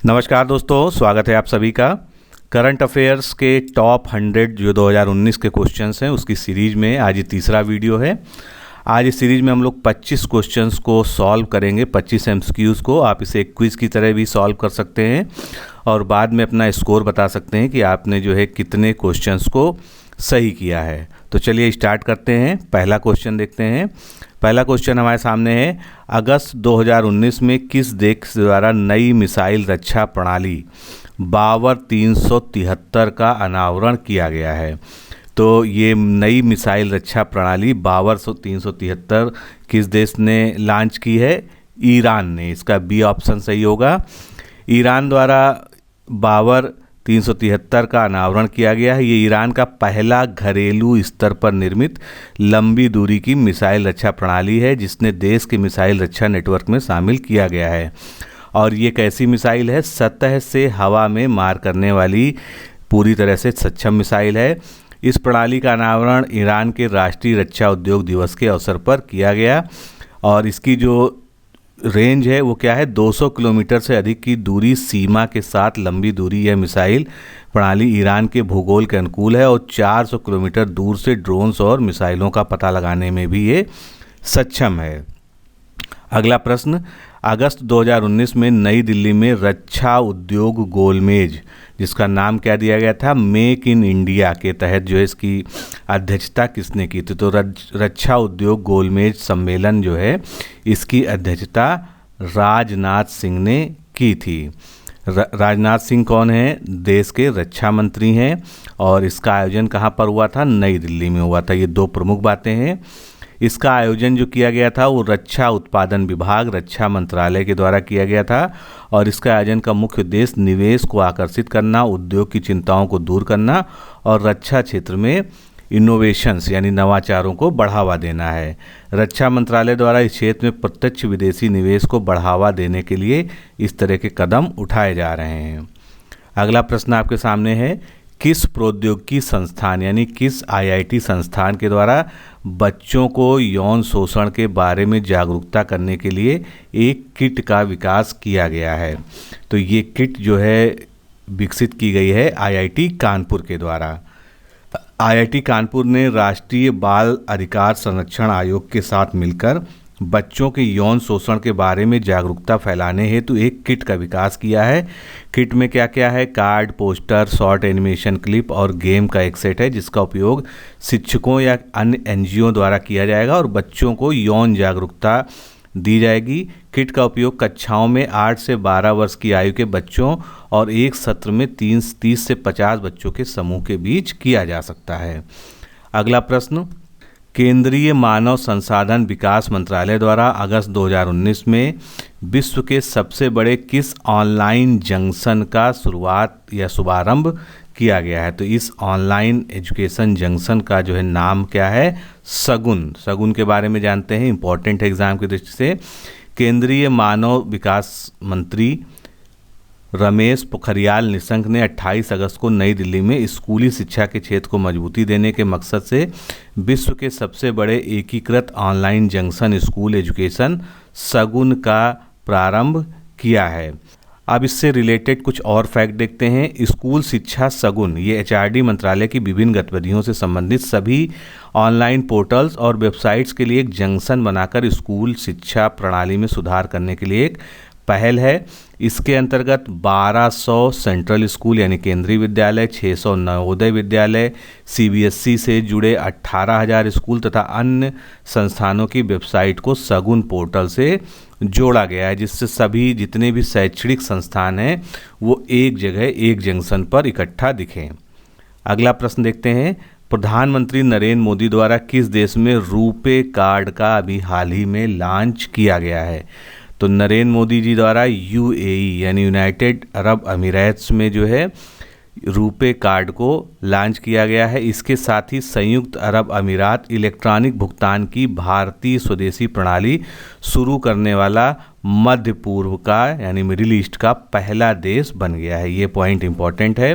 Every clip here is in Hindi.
नमस्कार दोस्तों, स्वागत है आप सभी का। करंट अफेयर्स के टॉप 100 जो 2019 के क्वेश्चंस हैं उसकी सीरीज में आज ये तीसरा वीडियो है। आज इस सीरीज में हम लोग 25 क्वेश्चंस को सॉल्व करेंगे, 25 एमसीक्यूज़ को। आप इसे एक क्विज़ की तरह भी सॉल्व कर सकते हैं और बाद में अपना स्कोर बता सकते हैं कि आपने जो है कितने क्वेश्चंस को सही किया है। तो चलिए स्टार्ट करते हैं। पहला क्वेश्चन देखते हैं। पहला क्वेश्चन हमारे सामने है, अगस्त 2019 में किस देश द्वारा नई मिसाइल रक्षा प्रणाली बावर 373 का अनावरण किया गया है? तो ये नई मिसाइल रक्षा प्रणाली बावर 373 किस देश ने लॉन्च की है? ईरान ने। इसका बी ऑप्शन सही होगा। ईरान द्वारा बावर 373 का अनावरण किया गया है। ये ईरान का पहला घरेलू स्तर पर निर्मित लंबी दूरी की मिसाइल रक्षा प्रणाली है जिसने देश के मिसाइल रक्षा नेटवर्क में शामिल किया गया है। और ये कैसी मिसाइल है? सतह से हवा में मार करने वाली पूरी तरह से सक्षम मिसाइल है। इस प्रणाली का अनावरण ईरान के राष्ट्रीय रक्षा उद्योग दिवस के अवसर पर किया गया और इसकी जो रेंज है वो क्या है? 200 किलोमीटर से अधिक की दूरी सीमा के साथ लंबी दूरी यह मिसाइल प्रणाली ईरान के भूगोल के अनुकूल है और 400 किलोमीटर दूर से ड्रोन्स और मिसाइलों का पता लगाने में भी ये सक्षम है। अगला प्रश्न, अगस्त 2019 में नई दिल्ली में रक्षा उद्योग गोलमेज, जिसका नाम क्या दिया गया था? मेक इन इंडिया के तहत जो है इसकी अध्यक्षता किसने की थी? तो रक्षा उद्योग गोलमेज सम्मेलन जो है इसकी अध्यक्षता राजनाथ सिंह ने की थी। राजनाथ सिंह कौन है? देश के रक्षा मंत्री हैं और इसका आयोजन कहाँ पर हुआ था? नई दिल्ली में हुआ था। ये दो प्रमुख बातें हैं। इसका आयोजन जो किया गया था वो रक्षा उत्पादन विभाग, रक्षा मंत्रालय के द्वारा किया गया था और इसका आयोजन का मुख्य उद्देश्य निवेश को आकर्षित करना, उद्योग की चिंताओं को दूर करना और रक्षा क्षेत्र में इनोवेशंस यानी नवाचारों को बढ़ावा देना है। रक्षा मंत्रालय द्वारा इस क्षेत्र में प्रत्यक्ष विदेशी निवेश को बढ़ावा देने के लिए इस तरह के कदम उठाए जा रहे हैं। अगला प्रश्न आपके सामने है, किस प्रौद्योगिकी संस्थान यानी किस आईआईटी संस्थान के द्वारा बच्चों को यौन शोषण के बारे में जागरूकता करने के लिए एक किट का विकास किया गया है? तो ये किट जो है विकसित की गई है आईआईटी कानपुर के द्वारा। आईआईटी कानपुर ने राष्ट्रीय बाल अधिकार संरक्षण आयोग के साथ मिलकर बच्चों के यौन शोषण के बारे में जागरूकता फैलाने हेतु एक किट का विकास किया है। किट में क्या क्या है? Card, poster, short animation clip और गेम का एक सेट है जिसका उपयोग शिक्षकों या अन्य एनजीओ द्वारा किया जाएगा और बच्चों को यौन जागरूकता दी जाएगी। किट का उपयोग कक्षाओं में 8 से 12 वर्ष की आयु के बच्चों और एक सत्र में 30 से 50 बच्चों के समूह के बीच किया जा सकता है। अगला प्रश्न, केंद्रीय मानव संसाधन विकास मंत्रालय द्वारा अगस्त 2019 में विश्व के सबसे बड़े किस ऑनलाइन जंक्शन का शुभारंभ किया गया है? तो इस ऑनलाइन एजुकेशन जंक्शन का जो है नाम क्या है? शगुन। शगुन के बारे में जानते हैं, इंपॉर्टेंट है एग्जाम की दृष्टि से। केंद्रीय मानव विकास मंत्री रमेश पोखरियाल निशंक ने 28 अगस्त को नई दिल्ली में स्कूली शिक्षा के क्षेत्र को मजबूती देने के मकसद से विश्व के सबसे बड़े एकीकृत ऑनलाइन जंक्शन स्कूल एजुकेशन शगुन का प्रारंभ किया है। अब इससे रिलेटेड कुछ और फैक्ट देखते हैं। स्कूल शिक्षा शगुन ये एचआरडी मंत्रालय की विभिन्न गतिविधियों से संबंधित सभी ऑनलाइन पोर्टल्स और वेबसाइट्स के लिए एक जंक्शन बनाकर स्कूल शिक्षा प्रणाली में सुधार करने के लिए एक पहल है। इसके अंतर्गत 1200 सेंट्रल स्कूल यानी केंद्रीय विद्यालय, 600 नवोदय विद्यालय, सीबीएसई से जुड़े 18,000 स्कूल तथा अन्य संस्थानों की वेबसाइट को शगुन पोर्टल से जोड़ा गया है जिससे सभी जितने भी शैक्षणिक संस्थान हैं वो एक जगह एक जंक्शन पर इकट्ठा दिखें। अगला प्रश्न देखते हैं, प्रधानमंत्री नरेंद्र मोदी द्वारा किस देश में रुपे कार्ड का अभी हाल ही में लॉन्च किया गया है? तो नरेंद्र मोदी जी द्वारा यूएई यानी यूनाइटेड अरब अमीरात्स में जो है रुपे कार्ड को लॉन्च किया गया है। इसके साथ ही संयुक्त अरब अमीरात इलेक्ट्रॉनिक भुगतान की भारतीय स्वदेशी प्रणाली शुरू करने वाला मध्य पूर्व का यानी मिडिल ईस्ट का पहला देश बन गया है। ये पॉइंट इंपॉर्टेंट है।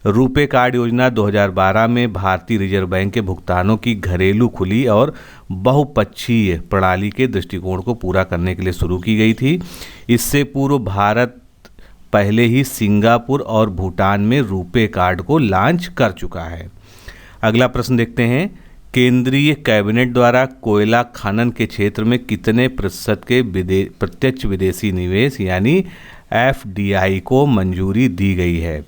रुपे कार्ड योजना 2012 में भारतीय रिजर्व बैंक के भुगतानों की घरेलू, खुली और बहुपक्षीय प्रणाली के दृष्टिकोण को पूरा करने के लिए शुरू की गई थी। इससे पूर्व भारत पहले ही सिंगापुर और भूटान में रुपे कार्ड को लॉन्च कर चुका है। अगला प्रश्न देखते हैं, केंद्रीय कैबिनेट द्वारा कोयला खनन के क्षेत्र में कितने प्रतिशत के प्रत्यक्ष विदेशी निवेश यानी FDI को मंजूरी दी गई है?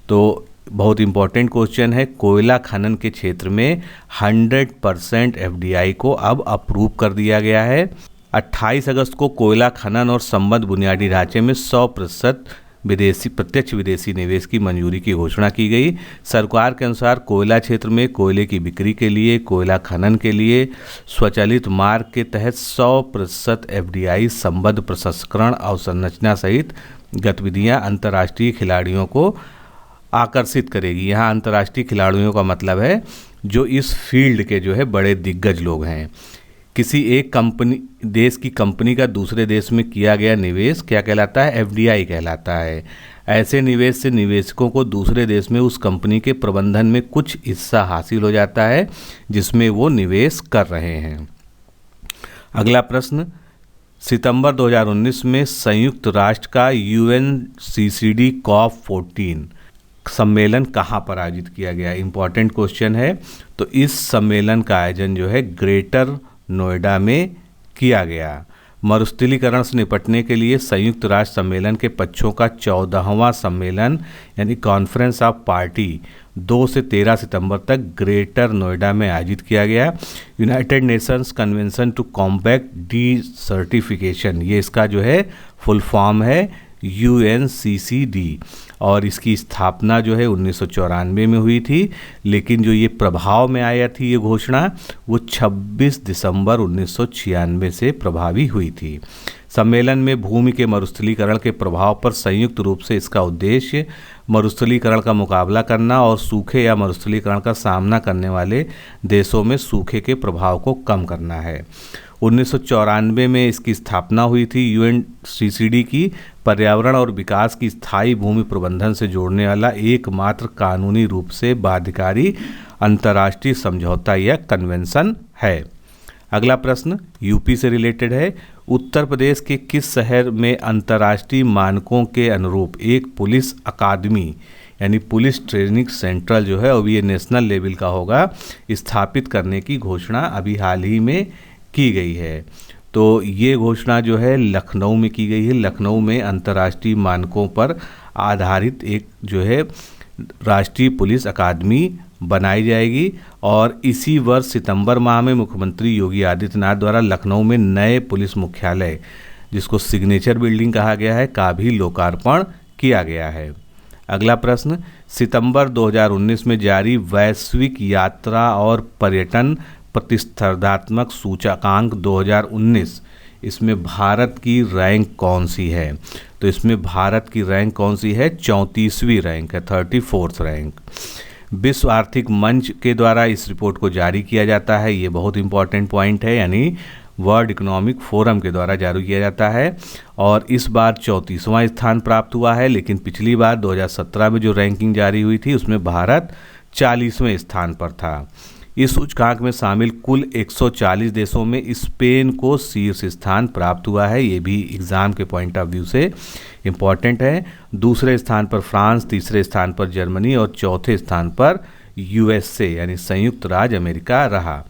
तो बहुत इंपॉर्टेंट क्वेश्चन है। कोयला खनन के क्षेत्र में 100% FDI को अब अप्रूव कर दिया गया है। 28 अगस्त को कोयला खनन और संबद्ध बुनियादी ढांचे में 100% प्रत्यक्ष विदेशी निवेश की मंजूरी की घोषणा की गई। सरकार के अनुसार कोयला क्षेत्र में कोयले की बिक्री के लिए, कोयला खनन के लिए स्वचालित मार्ग के तहत 100% FDI संबद्ध प्रसंस्करण अवसंरचना सहित गतिविधियां अंतर्राष्ट्रीय खिलाड़ियों को आकर्षित करेगी। यहाँ अंतर्राष्ट्रीय खिलाड़ियों का मतलब है जो इस फील्ड के जो है बड़े दिग्गज लोग हैं। किसी एक देश की कंपनी का दूसरे देश में किया गया निवेश क्या कहलाता है? FDI कहलाता है। ऐसे निवेश से निवेशकों को दूसरे देश में उस कंपनी के प्रबंधन में कुछ हिस्सा हासिल हो जाता है जिसमें वो निवेश कर रहे हैं। अगला प्रश्न, सितंबर 2019 में संयुक्त राष्ट्र का UNCCD COP14 सम्मेलन कहाँ पर आयोजित किया गया? इंपॉर्टेंट क्वेश्चन है। तो इस सम्मेलन का आयोजन जो है ग्रेटर नोएडा में किया गया। मरुस्थलीकरण से निपटने के लिए संयुक्त राष्ट्र सम्मेलन के पक्षों का 14वां सम्मेलन यानी कॉन्फ्रेंस ऑफ पार्टी 2 से 13 सितंबर तक ग्रेटर नोएडा में आयोजित किया गया। United Nations Convention to Combat Desertification, ये इसका जो है फुल फॉर्म है UNCCD, और इसकी स्थापना जो है 1994 में हुई थी, लेकिन जो ये प्रभाव में आया थी ये घोषणा वो 26 दिसंबर 1996 से प्रभावी हुई थी। सम्मेलन में भूमि के मरुस्थलीकरण के प्रभाव पर संयुक्त रूप से इसका उद्देश्य मरुस्थलीकरण का मुकाबला करना और सूखे या मरुस्थलीकरण का सामना करने वाले देशों में सूखे के प्रभाव को कम करना है। 1994 में इसकी स्थापना हुई थी। UNCCD की पर्यावरण और विकास की स्थायी भूमि प्रबंधन से जोड़ने वाला एकमात्र कानूनी रूप से बाध्यकारी अंतर्राष्ट्रीय समझौता या कन्वेंशन है। अगला प्रश्न यूपी से रिलेटेड है। उत्तर प्रदेश के किस शहर में अंतर्राष्ट्रीय मानकों के अनुरूप एक पुलिस अकादमी यानी पुलिस ट्रेनिंग सेंट्रल जो है, और ये नेशनल लेवल का होगा, स्थापित करने की घोषणा अभी हाल ही में की गई है? तो ये घोषणा जो है लखनऊ में की गई है। लखनऊ में अंतर्राष्ट्रीय मानकों पर आधारित एक जो है राष्ट्रीय पुलिस अकादमी बनाई जाएगी, और इसी वर्ष सितंबर माह में मुख्यमंत्री योगी आदित्यनाथ द्वारा लखनऊ में नए पुलिस मुख्यालय, जिसको सिग्नेचर बिल्डिंग कहा गया है, का भी लोकार्पण किया गया है। अगला प्रश्न, सितंबर 2019 में जारी वैश्विक यात्रा और पर्यटन प्रतिस्पर्धात्मक सूचकांक 2019, इसमें भारत की रैंक कौन सी है? तो इसमें भारत की रैंक कौन सी है? 34वीं रैंक है, 34th रैंक। विश्व आर्थिक मंच के द्वारा इस रिपोर्ट को जारी किया जाता है, ये बहुत इंपॉर्टेंट पॉइंट है, यानी वर्ल्ड इकोनॉमिक फोरम के द्वारा जारी किया जाता है, और इस बार 34वां स्थान प्राप्त हुआ है। लेकिन पिछली बार 2017 में जो रैंकिंग जारी हुई थी उसमें भारत 40वें स्थान पर था। इस सूचकांक में शामिल कुल 140 देशों में स्पेन को शीर्ष स्थान प्राप्त हुआ है, ये भी एग्ज़ाम के पॉइंट ऑफ व्यू से इम्पॉर्टेंट है। दूसरे स्थान पर फ्रांस, तीसरे स्थान पर जर्मनी और चौथे स्थान पर USA यानी संयुक्त राज्य अमेरिका रहा।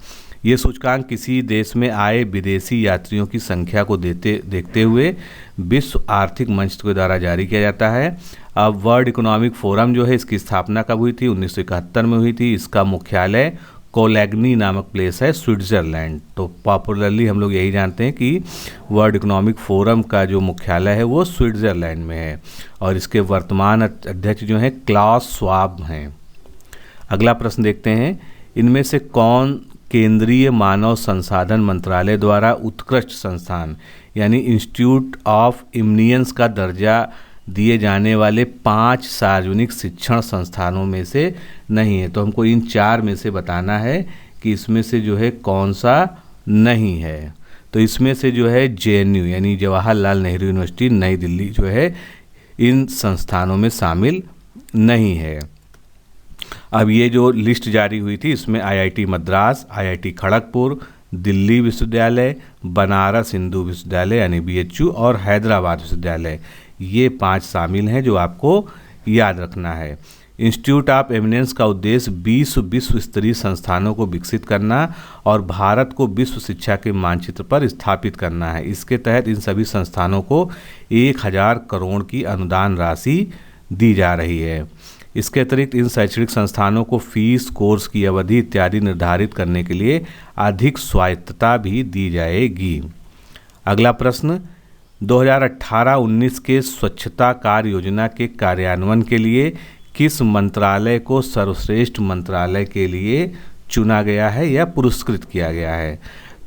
ये सूचकांक किसी देश में आए विदेशी यात्रियों की संख्या को देखते हुए विश्व आर्थिक मंच के द्वारा जारी किया जाता है। अब वर्ल्ड इकोनॉमिक फोरम जो है, इसकी स्थापना कब हुई थी? 1971 में हुई थी। इसका मुख्यालय कोलैग्नी नामक प्लेस है, स्विट्ज़रलैंड। तो पॉपुलरली हम लोग यही जानते हैं कि वर्ल्ड इकोनॉमिक फोरम का जो मुख्यालय है वो स्विट्ज़रलैंड में है, और इसके वर्तमान अध्यक्ष जो हैं क्लास श्वाब हैं। अगला प्रश्न देखते हैं, इनमें से कौन केंद्रीय मानव संसाधन मंत्रालय द्वारा उत्कृष्ट संस्थान यानी इंस्टीट्यूट ऑफ इम्नियंस का दर्जा दिए जाने वाले 5 सार्वजनिक शिक्षण संस्थानों में से नहीं है? तो हमको इन 4 में से बताना है कि इसमें से जो है कौन सा नहीं है। तो इसमें से जो है JNU यानी जवाहरलाल नेहरू यूनिवर्सिटी नई दिल्ली जो है इन संस्थानों में शामिल नहीं है। अब ये जो लिस्ट जारी हुई थी इसमें IIT मद्रास, IIT खड़गपुर, दिल्ली विश्वविद्यालय, बनारस हिंदू विश्वविद्यालय यानी BHU और हैदराबाद विश्वविद्यालय, ये 5 शामिल हैं जो आपको याद रखना है। इंस्टीट्यूट ऑफ एमिनेंस का उद्देश्य विश्व स्तरीय संस्थानों को विकसित करना और भारत को विश्व शिक्षा के मानचित्र पर स्थापित करना है। इसके तहत इन सभी संस्थानों को 1000 करोड़ की अनुदान राशि दी जा रही है। इसके अतिरिक्त इन शैक्षणिक संस्थानों को फीस, कोर्स की अवधि इत्यादि निर्धारित करने के लिए अधिक स्वायत्तता भी दी जाएगी। अगला प्रश्न, 2018-19 के स्वच्छता कार्य योजना के कार्यान्वयन के लिए किस मंत्रालय को सर्वश्रेष्ठ मंत्रालय के लिए चुना गया है या पुरस्कृत किया गया है?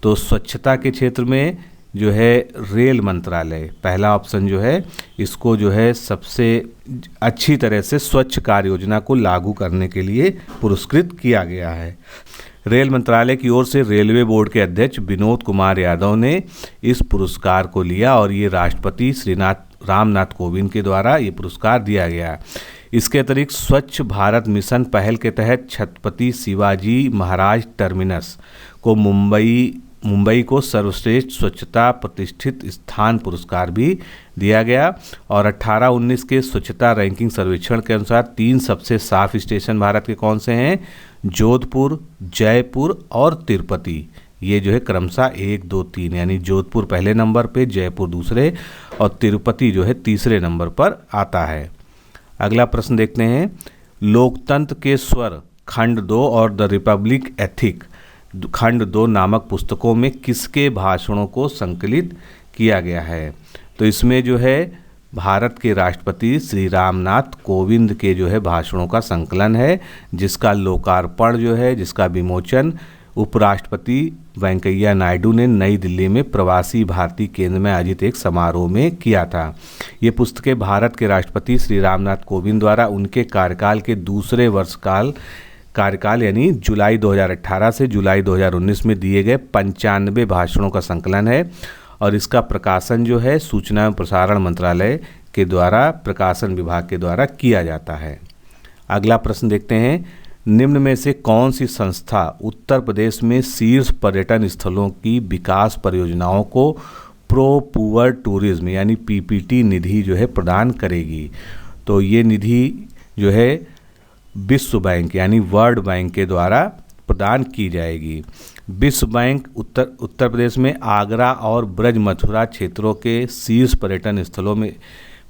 तो स्वच्छता के क्षेत्र में जो है रेल मंत्रालय पहला ऑप्शन जो है, इसको जो है सबसे अच्छी तरह से स्वच्छ कार्य योजना को लागू करने के लिए पुरस्कृत किया गया है। रेल मंत्रालय की ओर से रेलवे बोर्ड के अध्यक्ष विनोद कुमार यादव ने इस पुरस्कार को लिया और ये राष्ट्रपति श्री रामनाथ कोविंद के द्वारा ये पुरस्कार दिया गया। इसके अतिरिक्त स्वच्छ भारत मिशन पहल के तहत छत्रपति शिवाजी महाराज टर्मिनस को मुंबई को सर्वश्रेष्ठ स्वच्छता प्रतिष्ठित स्थान पुरस्कार भी दिया गया। और 18-19 के स्वच्छता रैंकिंग सर्वेक्षण के अनुसार 3 सबसे साफ स्टेशन भारत के कौन से हैं? जोधपुर, जयपुर और तिरुपति। ये जो है क्रमशः 1, 2, 3 यानी जोधपुर पहले नंबर पे, जयपुर दूसरे और तिरुपति जो है तीसरे नंबर पर आता है। अगला प्रश्न देखते हैं, लोकतंत्र के स्वर खंड 2 और द रिपब्लिक एथिक खंड 2 नामक पुस्तकों में किसके भाषणों को संकलित किया गया है? तो इसमें जो है भारत के राष्ट्रपति श्री रामनाथ कोविंद के जो है भाषणों का संकलन है, जिसका लोकार्पण जो है, जिसका विमोचन उपराष्ट्रपति वेंकैया नायडू ने नई दिल्ली में प्रवासी भारतीय केंद्र में आयोजित एक समारोह में किया था। ये पुस्तकें भारत के राष्ट्रपति श्री रामनाथ कोविंद द्वारा उनके कार्यकाल के दूसरे वर्ष कार्यकाल यानी जुलाई 2018 से जुलाई 2019 में दिए गए 95 भाषणों का संकलन है और इसका प्रकाशन जो है सूचना एवं प्रसारण मंत्रालय के द्वारा प्रकाशन विभाग के द्वारा किया जाता है। अगला प्रश्न देखते हैं, निम्न में से कौन सी संस्था उत्तर प्रदेश में शीर्ष पर्यटन स्थलों की विकास परियोजनाओं को प्रो पुअर टूरिज्म यानी पीपीटी निधि जो है प्रदान करेगी? तो ये निधि जो है विश्व बैंक यानी वर्ल्ड बैंक के द्वारा प्रदान की जाएगी। विश्व बैंक उत्तर प्रदेश में आगरा और ब्रज मथुरा क्षेत्रों के शीर्ष पर्यटन स्थलों में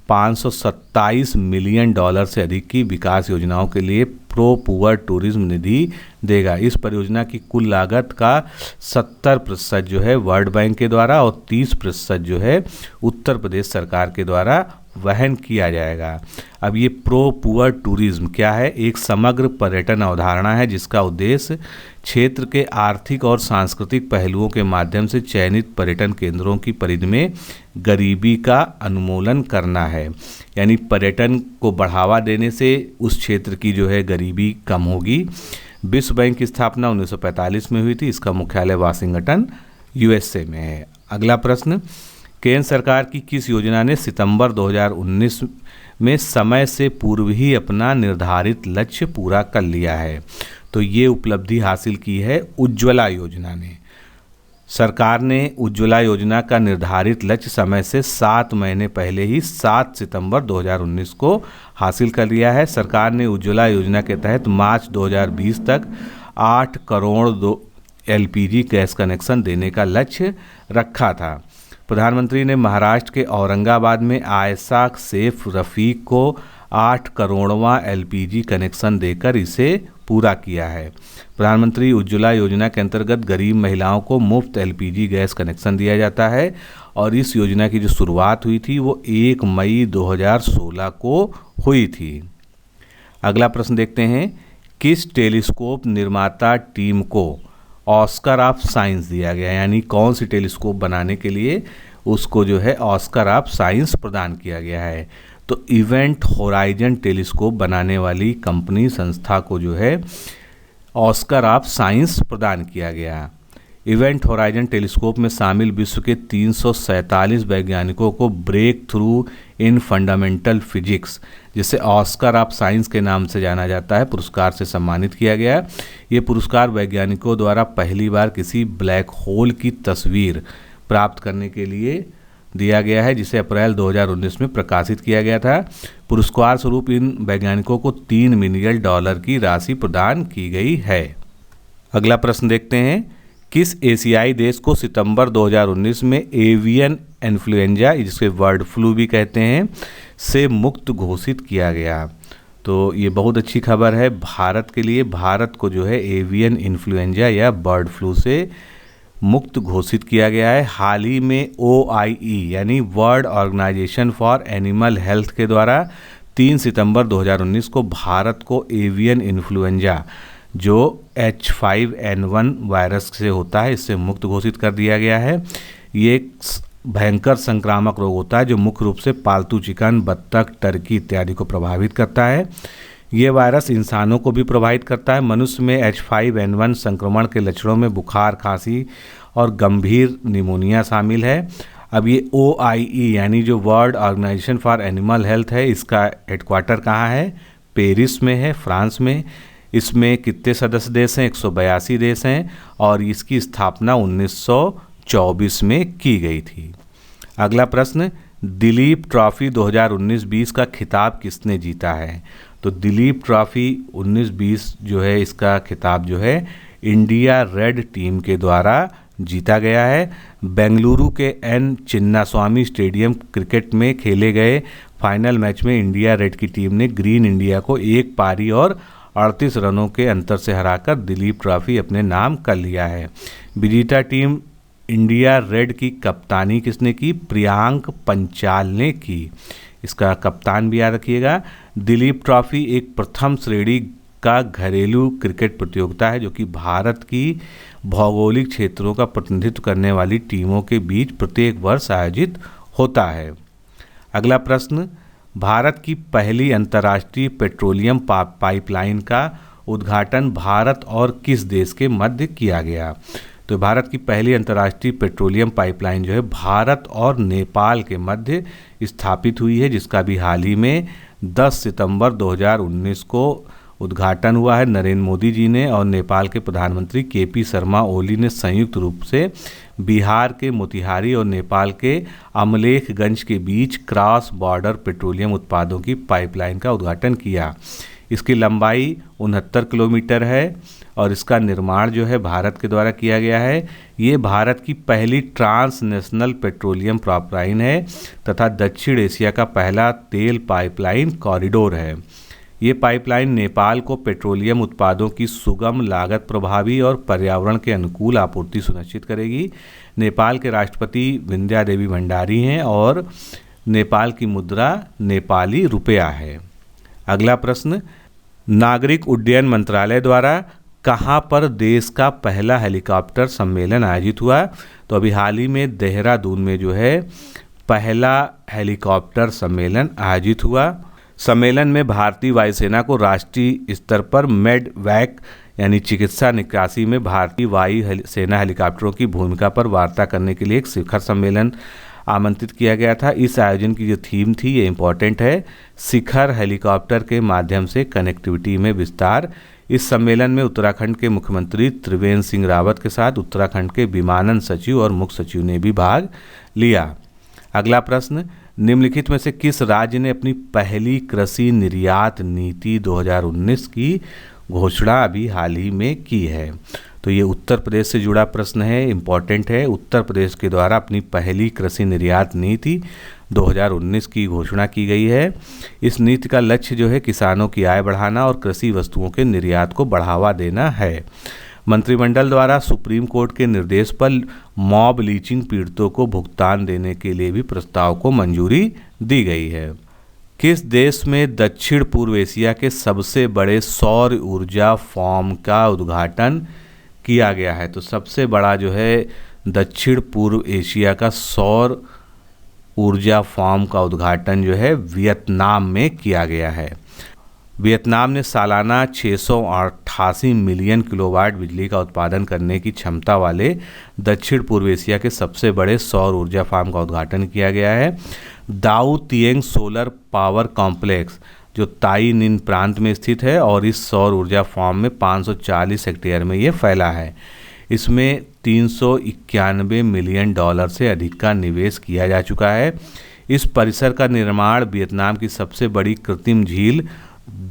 $527 मिलियन से अधिक की विकास योजनाओं के लिए प्रो पुअर टूरिज्म निधि देगा। इस परियोजना की कुल लागत का 70% जो है वर्ल्ड बैंक के द्वारा और 30% जो है उत्तर प्रदेश सरकार के द्वारा वहन किया जाएगा। अब ये प्रो पुअर टूरिज्म क्या है? एक समग्र पर्यटन अवधारणा है जिसका उद्देश्य क्षेत्र के आर्थिक और सांस्कृतिक पहलुओं के माध्यम से चयनित पर्यटन केंद्रों की परिधि में गरीबी का उन्मूलन करना है। यानी पर्यटन को बढ़ावा देने से उस क्षेत्र की जो है गरीबी कम होगी। विश्व बैंक की स्थापना 1945 में हुई थी। इसका मुख्यालय वाशिंगटन यूएसए में है। अगला प्रश्न, केंद्र सरकार की किस योजना ने सितंबर 2019 में समय से पूर्व ही अपना निर्धारित लक्ष्य पूरा कर लिया है? तो ये उपलब्धि हासिल की है उज्ज्वला योजना ने। सरकार ने उज्ज्वला योजना का निर्धारित लक्ष्य समय से 7 महीने पहले ही 7 सितंबर 2019 को हासिल कर लिया है। सरकार ने उज्ज्वला योजना के तहत मार्च 2020 तक 8 करोड़ एलपीजी गैस कनेक्शन देने का लक्ष्य रखा था। प्रधानमंत्री ने महाराष्ट्र के औरंगाबाद में आयशा शेख रफीक को 8 करोड़वां एलपीजी कनेक्शन देकर इसे पूरा किया है। प्रधानमंत्री उज्ज्वला योजना के अंतर्गत गरीब महिलाओं को मुफ्त एलपीजी गैस कनेक्शन दिया जाता है और इस योजना की जो शुरुआत हुई थी वो 1 मई 2016 को हुई थी। अगला प्रश्न देखते हैं, किस टेलीस्कोप निर्माता टीम को ऑस्कर ऑफ साइंस दिया गया? यानी कौन सी टेलीस्कोप बनाने के लिए उसको जो है ऑस्कर ऑफ साइंस प्रदान किया गया है? तो इवेंट होराइजन टेलीस्कोप बनाने वाली कंपनी संस्था को जो है ऑस्कर ऑफ साइंस प्रदान किया गया। इवेंट होराइजन टेलीस्कोप में शामिल विश्व के 347 वैज्ञानिकों को ब्रेक थ्रू इन फंडामेंटल फिजिक्स, जिसे ऑस्कर ऑफ साइंस के नाम से जाना जाता है, पुरस्कार से सम्मानित किया गया। ये पुरस्कार वैज्ञानिकों द्वारा पहली बार किसी ब्लैक होल की तस्वीर प्राप्त करने के लिए दिया गया है, जिसे अप्रैल 2019 में प्रकाशित किया गया था। पुरस्कार स्वरूप इन वैज्ञानिकों को $3 मिलियन की राशि प्रदान की गई है। अगला प्रश्न देखते हैं, किस एशियाई देश को सितंबर 2019 में एवियन इन्फ्लुएंजा, जिसे बर्ड फ्लू भी कहते हैं, से मुक्त घोषित किया गया? तो ये बहुत अच्छी खबर है भारत के लिए। भारत को जो है एवियन इन्फ्लुएंजा या बर्ड फ्लू से मुक्त घोषित किया गया है। हाल ही में OIE यानी World Organisation for Animal Health के द्वारा 3 सितंबर 2019 को भारत को एवियन इन्फ्लुएंजा जो H5N1 वायरस से होता है, इससे मुक्त घोषित कर दिया गया है। ये एक भयंकर संक्रामक रोग होता है जो मुख्य रूप से पालतू चिकन, बत्तख, टर्की इत्यादि को प्रभावित करता है। ये वायरस इंसानों को भी प्रभावित करता है। मनुष्य में H5N1 संक्रमण के लक्षणों में बुखार, खांसी और गंभीर निमोनिया शामिल है। अब ये OIE यानी जो World Organisation for Animal Health है, इसका हेडक्वार्टर कहाँ है? पेरिस में है, फ्रांस में। इसमें कितने सदस्य देश हैं? 182 देश हैं और इसकी स्थापना 1924 में की गई थी। अगला प्रश्न, दिलीप ट्रॉफी 2019-20 का खिताब किसने जीता है? तो दिलीप ट्रॉफी 19-20 जो है, इसका खिताब जो है इंडिया रेड टीम के द्वारा जीता गया है। बेंगलुरु के N चिन्नास्वामी स्टेडियम क्रिकेट में खेले गए फाइनल मैच में इंडिया रेड की टीम ने ग्रीन इंडिया को 1 पारी और 38 रनों के अंतर से हराकर दिलीप ट्रॉफी अपने नाम कर लिया है। विजेता टीम इंडिया रेड की कप्तानी किसने की? प्रियांक पंचाल ने की। इसका कप्तान भी याद रखिएगा। दिलीप ट्रॉफी एक प्रथम श्रेणी का घरेलू क्रिकेट प्रतियोगिता है जो कि भारत की भौगोलिक क्षेत्रों का प्रतिनिधित्व करने वाली टीमों के बीच प्रत्येक वर्ष आयोजित होता है। अगला प्रश्न, भारत की पहली अंतर्राष्ट्रीय पेट्रोलियम पाइपलाइन का उद्घाटन भारत और किस देश के मध्य किया गया? तो भारत की पहली अंतर्राष्ट्रीय पेट्रोलियम पाइपलाइन जो है भारत और नेपाल के मध्य स्थापित हुई है, जिसका भी हाल ही में 10 सितंबर 2019 को उद्घाटन हुआ है। नरेंद्र मोदी जी ने और नेपाल के प्रधानमंत्री KP शर्मा ओली ने संयुक्त रूप से बिहार के मोतिहारी और नेपाल के अमलेखगंज के बीच क्रॉस बॉर्डर पेट्रोलियम उत्पादों की पाइपलाइन का उद्घाटन किया। इसकी लंबाई 69 किलोमीटर है और इसका निर्माण जो है भारत के द्वारा किया गया है। ये भारत की पहली ट्रांसनेशनल पेट्रोलियम पाइपलाइन है तथा दक्षिण एशिया का पहला तेल पाइपलाइन कॉरिडोर है। ये पाइपलाइन नेपाल को पेट्रोलियम उत्पादों की सुगम, लागत प्रभावी और पर्यावरण के अनुकूल आपूर्ति सुनिश्चित करेगी। नेपाल के राष्ट्रपति विंध्या देवी भंडारी हैं और नेपाल की मुद्रा नेपाली रुपया है। अगला प्रश्न, नागरिक उड्डयन मंत्रालय द्वारा कहाँ पर देश का पहला हेलीकॉप्टर सम्मेलन आयोजित हुआ? तो अभी हाल ही में देहरादून में जो है पहला हेलीकॉप्टर सम्मेलन आयोजित हुआ। सम्मेलन में भारतीय वायुसेना को राष्ट्रीय स्तर पर मेडवैक यानी चिकित्सा निकासी में भारतीय वायु सेना हेलीकॉप्टरों की भूमिका पर वार्ता करने के लिए एक शिखर सम्मेलन आमंत्रित किया गया था। इस आयोजन की जो थीम थी ये इम्पॉर्टेंट है, शिखर हेलीकॉप्टर के माध्यम से कनेक्टिविटी में विस्तार। इस सम्मेलन में उत्तराखंड के मुख्यमंत्री त्रिवेंद्र सिंह रावत के साथ उत्तराखंड के विमानन सचिव और मुख्य सचिव ने भी भाग लिया। अगला प्रश्न, निम्नलिखित में से किस राज्य ने अपनी पहली कृषि निर्यात नीति 2019 की घोषणा अभी हाल ही में की है? तो ये उत्तर प्रदेश से जुड़ा प्रश्न है, इम्पॉर्टेंट है। उत्तर प्रदेश के द्वारा अपनी पहली कृषि निर्यात नीति 2019 की घोषणा की गई है। इस नीति का लक्ष्य जो है किसानों की आय बढ़ाना और कृषि वस्तुओं के निर्यात को बढ़ावा देना है। मंत्रिमंडल द्वारा सुप्रीम कोर्ट के निर्देश पर मॉब लीचिंग पीड़ितों को भुगतान देने के लिए भी प्रस्ताव को मंजूरी दी गई है। किस देश में दक्षिण पूर्व एशिया के सबसे बड़े सौर ऊर्जा फार्म का उद्घाटन किया गया है? तो सबसे बड़ा जो है दक्षिण पूर्व एशिया का सौर ऊर्जा फार्म का उद्घाटन जो है वियतनाम में किया गया है। वियतनाम ने सालाना 688 मिलियन किलोवाट बिजली का उत्पादन करने की क्षमता वाले दक्षिण पूर्व एशिया के सबसे बड़े सौर ऊर्जा फार्म का उद्घाटन किया गया है। दाऊ तिएंग सोलर पावर कॉम्प्लेक्स जो ताई निन प्रांत में स्थित है और इस सौर ऊर्जा फार्म में 540 हेक्टेयर में ये फैला है। इसमें 391 मिलियन डॉलर से अधिक का निवेश किया जा चुका है। इस परिसर का निर्माण वियतनाम की सबसे बड़ी कृत्रिम झील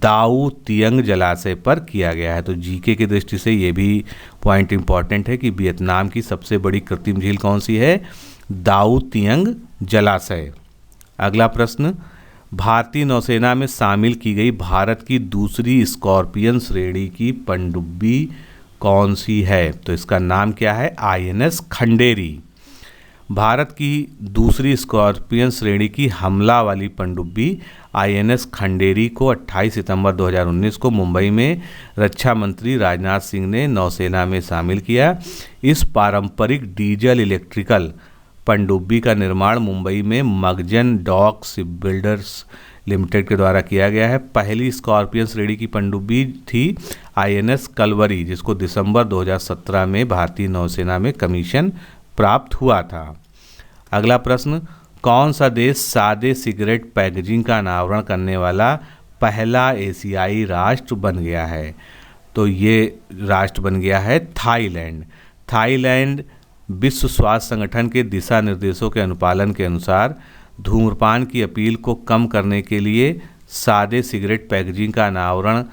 दाऊ तियंग जलाशय पर किया गया है। तो जीके की दृष्टि से ये भी पॉइंट इंपॉर्टेंट है कि वियतनाम की सबसे बड़ी कृत्रिम झील कौन सी है? दाऊ तियंग जलाशय। अगला प्रश्न, भारतीय नौसेना में शामिल की गई भारत की दूसरी स्कॉर्पियन श्रेणी की पनडुब्बी कौन सी है? तो इसका नाम क्या है? INS खंडेरी। भारत की दूसरी स्कॉर्पियन श्रेणी की हमला वाली पनडुब्बी INS खंडेरी को 28 सितंबर 2019 को मुंबई में रक्षा मंत्री राजनाथ सिंह ने नौसेना में शामिल किया। इस पारंपरिक डीजल इलेक्ट्रिकल पनडुब्बी का निर्माण मुंबई में मगजन डॉक शिपबिल्डर्स लिमिटेड के द्वारा किया गया है। पहली स्कॉर्पियन श्रेणी की पनडुब्बी थी INS कलवरी, जिसको दिसंबर 2017 में भारतीय नौसेना में कमीशन प्राप्त हुआ था। अगला प्रश्न, कौन सा देश सादे सिगरेट पैकेजिंग का अनावरण करने वाला पहला एशियाई राष्ट्र बन गया है? तो ये राष्ट्र बन गया है थाईलैंड। थाईलैंड विश्व स्वास्थ्य संगठन के दिशा निर्देशों के अनुपालन के अनुसार धूम्रपान की अपील को कम करने के लिए सादे सिगरेट पैकेजिंग का अनावरण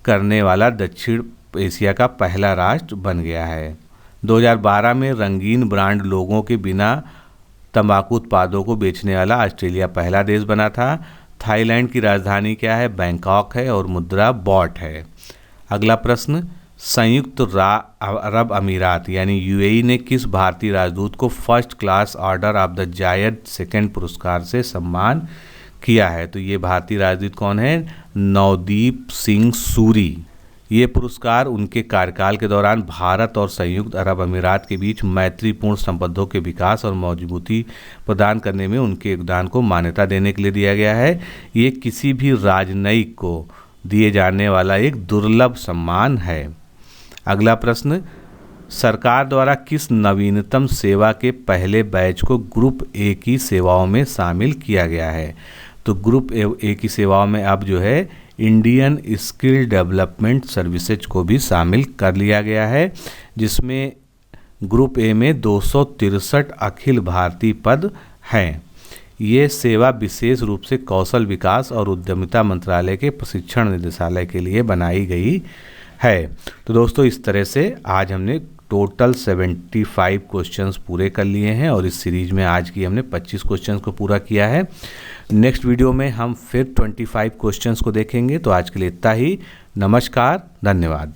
करने वाला दक्षिण एशिया का पहला राष्ट्र बन गया है। 2012 में रंगीन ब्रांड लोगों के बिना तंबाकू उत्पादों को बेचने वाला ऑस्ट्रेलिया पहला देश बना था। थाईलैंड की राजधानी क्या है? बैंकॉक है और मुद्रा बॉट है। अगला प्रश्न, संयुक्त अरब अमीरात यानी UAE ने किस भारतीय राजदूत को first class order of the जायद सेकंड पुरस्कार से सम्मान किया है? तो ये भारतीय राजदूत कौन है? नवदीप सिंह सूरी। ये पुरस्कार उनके कार्यकाल के दौरान भारत और संयुक्त अरब अमीरात के बीच मैत्रीपूर्ण संबंधों के विकास और मजबूती प्रदान करने में उनके योगदान को मान्यता देने के लिए दिया गया है। ये किसी भी राजनयिक को दिए जाने वाला एक दुर्लभ सम्मान है। अगला प्रश्न, सरकार द्वारा किस नवीनतम सेवा के पहले बैच को ग्रुप A की सेवाओं में शामिल किया गया है? तो ग्रुप A की सेवाओं में अब जो है इंडियन स्किल डेवलपमेंट सर्विसेज को भी शामिल कर लिया गया है, जिसमें ग्रुप A में 263 अखिल भारतीय पद हैं। ये सेवा विशेष रूप से कौशल विकास और उद्यमिता मंत्रालय के प्रशिक्षण निदेशालय के लिए बनाई गई है। तो दोस्तों, इस तरह से आज हमने टोटल 75 क्वेश्चंस पूरे कर लिए हैं और इस सीरीज में आज की हमने 25 क्वेश्चंस को पूरा किया है। नेक्स्ट वीडियो में हम फिर 25 क्वेश्चंस को देखेंगे। तो आज के लिए इतना ही। नमस्कार, धन्यवाद।